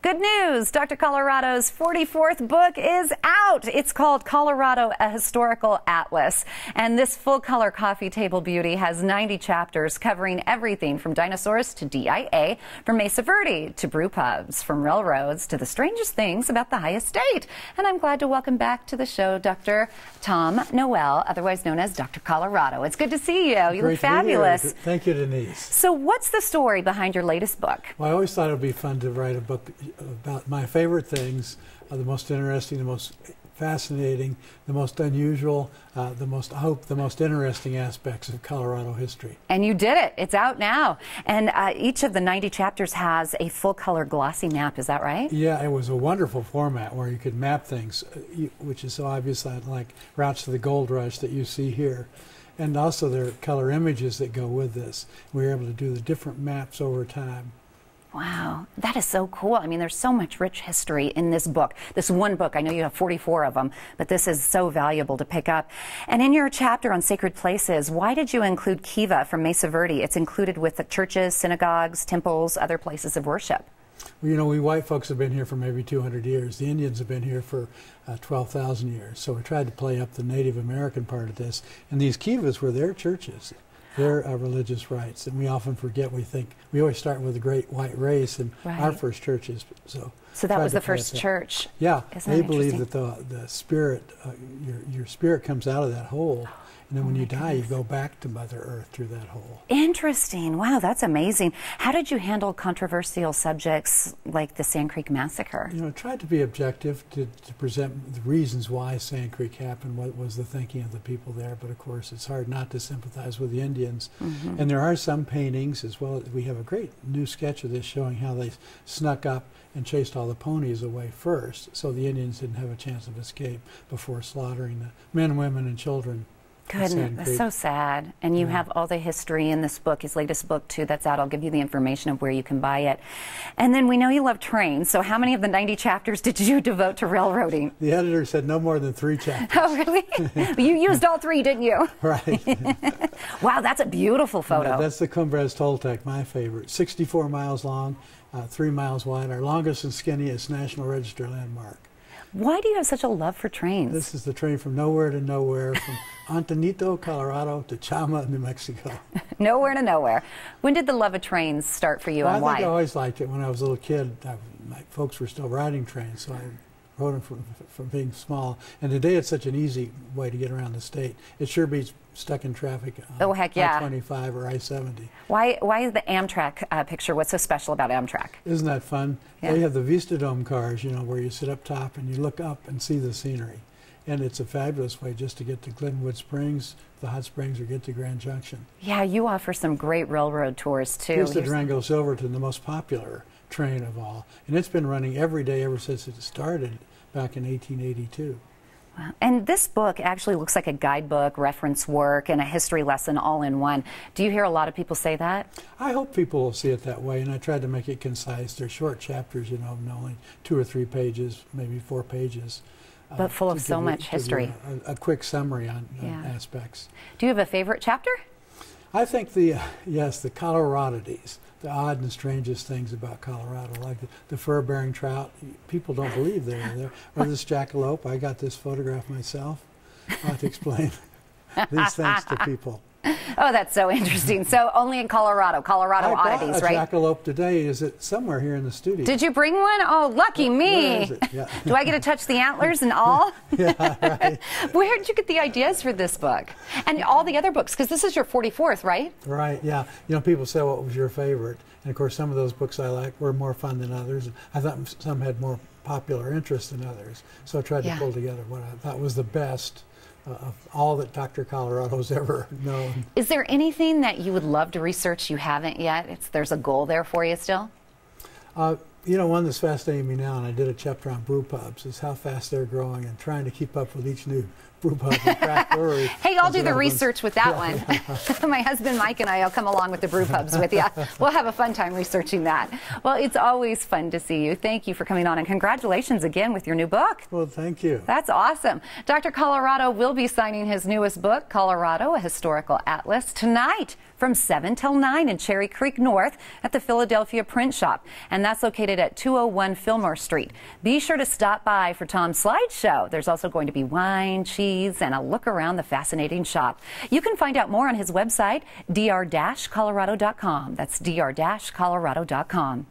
Good news! Dr. Colorado's 44th book is out. It's called Colorado, a Historical Atlas. And this full-color coffee table beauty has 90 chapters covering everything from dinosaurs to DIA, from Mesa Verde to brew pubs, from railroads to the strangest things about the highest state. And I'm glad to welcome back to the show Dr. Tom Noel, otherwise known as Dr. Colorado. It's good to see you. You look fabulous. Thank you, Denise. So what's the story behind your latest book? Well, I always thought it would be fun to write a book about my favorite things, the most interesting, the most fascinating, the most unusual, the most interesting aspects of Colorado history. And you did it. It's out now. And each of the 90 chapters has a full-color glossy map. Is that right? Yeah, it was a wonderful format where you could map things, which is so obvious, like routes to the gold rush that you see here. And also there are color images that go with this. We were able to do the different maps over time. Wow, that is so cool. I mean, there's so much rich history in this book. This one book, I know you have 44 of them, but this is so valuable to pick up. And in your chapter on sacred places, why did you include Kiva from Mesa Verde? It's included with the churches, synagogues, temples, other places of worship. Well, you know, we white folks have been here for maybe 200 years. The Indians have been here for 12,000 years. So we tried to play up the Native American part of this. And these Kivas were their churches. Their religious rites, and we often forget. We always start with the great white race and our first churches. So that was the first church. Yeah, they believe that the spirit, your spirit comes out of that hole, and then when you die, you go back to Mother Earth through that hole. Interesting. Wow, that's amazing. How did you handle controversial subjects like the Sand Creek Massacre? You know, I tried to be objective to present the reasons why Sand Creek happened, what was the thinking of the people there, but of course it's hard not to sympathize with the Indians. And there are some paintings as well. We have a great new sketch of this showing how they snuck up and chased all the ponies away first, so the Indians didn't have a chance of escape before slaughtering the men, women, and children. Goodness, that's so sad. And you have all the history in this book, his latest book too, that's out. I'll give you the information of where you can buy it. And then we know you love trains, so how many of the 90 chapters did you devote to railroading? The editor said no more than 3 chapters. Oh, really? You used all 3, didn't you? Right. Wow, that's a beautiful photo. Yeah, that's the Cumbres Toltec, my favorite. 64 miles long, 3 miles wide, our longest and skinniest National Register landmark. Why do you have such a love for trains? This is the train from nowhere to nowhere, from Antonito, Colorado to Chama, New Mexico. Nowhere to nowhere. When did the love of trains start for you, and why? I think I always liked it. When I was a little kid, my folks were still riding trains, so I rode them from being small. And today it's such an easy way to get around the state. It sure beats stuck in traffic on I-25 or I-70. Why is the Amtrak picture, what's so special about Amtrak? Isn't that fun? Yeah. They have the Vista Dome cars, you know, where you sit up top and you look up and see the scenery. And it's a fabulous way just to get to Glenwood Springs, the hot springs, or get to Grand Junction. Yeah, you offer some great railroad tours too. Here's the Durango Silverton, the most popular train of all. And it's been running every day ever since it started back in 1882. Wow. And this book actually looks like a guidebook, reference work, and a history lesson all in one. Do you hear a lot of people say that? I hope people will see it that way, and I tried to make it concise. They're short chapters, you know, only 2 or 3 pages, maybe 4 pages. But full of so much history. A quick summary on aspects. Do you have a favorite chapter? I think the Coloradodies, the odd and strangest things about Colorado, like the fur-bearing trout. People don't believe they're there. Or this jackalope. I got this photograph myself. I have to explain these things to people. Oh, that's so interesting. So only in Colorado oddities, right? I got a jackalope today. Is it somewhere here in the studio? Did you bring one? Oh, lucky me. Where is it? Yeah. Do I get to touch the antlers and all? Yeah, right. Where did you get the ideas for this book? And all the other books, because this is your 44th, right? Right, yeah. You know, people say, what was your favorite? And of course, some of those books I liked were more fun than others. I thought some had more popular interest than others. So I tried to pull together what I thought was the best of all that Dr. Colorado's ever known. Is there anything that you would love to research you haven't yet? There's a goal there for you still? You know, one that's fascinating me now, and I did a chapter on brew pubs, is how fast they're growing and trying to keep up with each new brew pub and craft brewery. Hey, I'll do the research with that one. My husband Mike and I will come along with the brew pubs with you. We'll have a fun time researching that. Well, it's always fun to see you. Thank you for coming on, and congratulations again with your new book. Well, thank you. That's awesome. Dr. Colorado will be signing his newest book, Colorado, a Historical Atlas, tonight from 7 till 9 in Cherry Creek North at the Philadelphia Print Shop. And that's located at 201 Fillmore Street. Be sure to stop by for Tom's slideshow. There's also going to be wine, cheese, and a look around the fascinating shop. You can find out more on his website, dr-colorado.com. That's dr-colorado.com.